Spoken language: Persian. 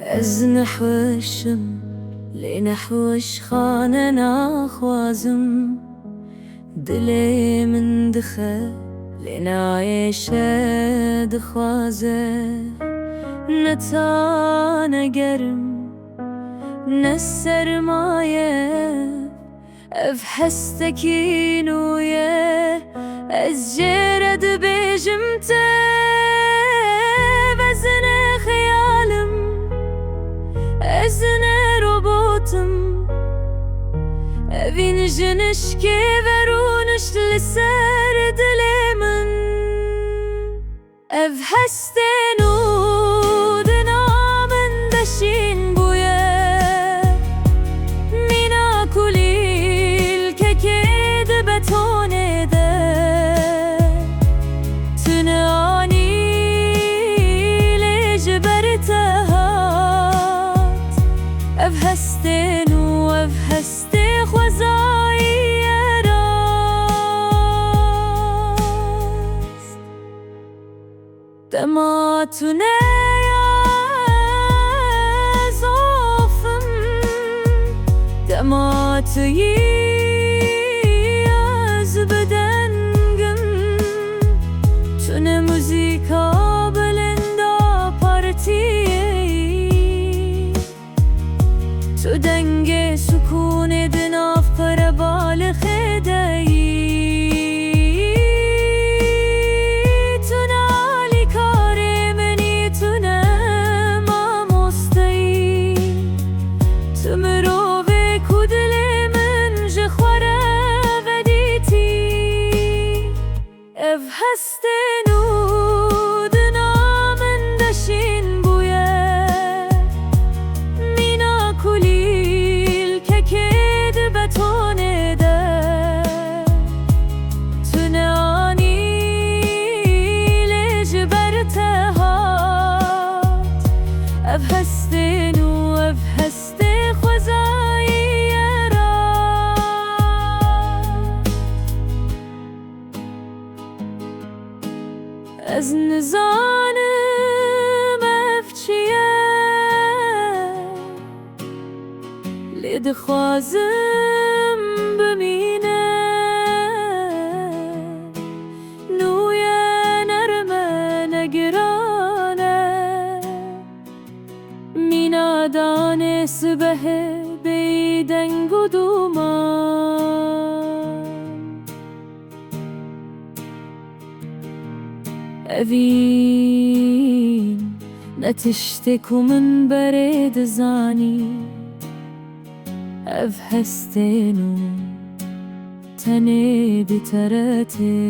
از نحوشم لنحوش خاننا خوازم دلي من دخل لنعيش دخوازه نتانا قرم نسرمايه افحستكين وياه ازجرد بجمته بزنه خيالم ازنه روبوتم ابين جنش كيفرونش لسرد لمن افحستنو دنا من دشين بويا مينا كليل ككيد بتونه ده تناني لجبرتهات افحستنو افحستي خوزاي راست دماتونه زوفم دماتي از بدنگم تونه موزیکا بلندا پارتیی تو دنگ سکون دناف پر بال خدایی تو نالی کار منی تو نما مستی تو مرو به کدل من جخوره ودیتی اف هستنو دنا من دشین بویه مینا کلیل که کد بتونه ده تنانی لجبرتهات اف هستنو اف هست خوزایی را از نزانم افچیه لید خوازم بمینه نویه نرمه نگرانه مینا دانس به بیدنگ و دومان اوین نتشتكو من بريد زاني افهستنو تني بترتي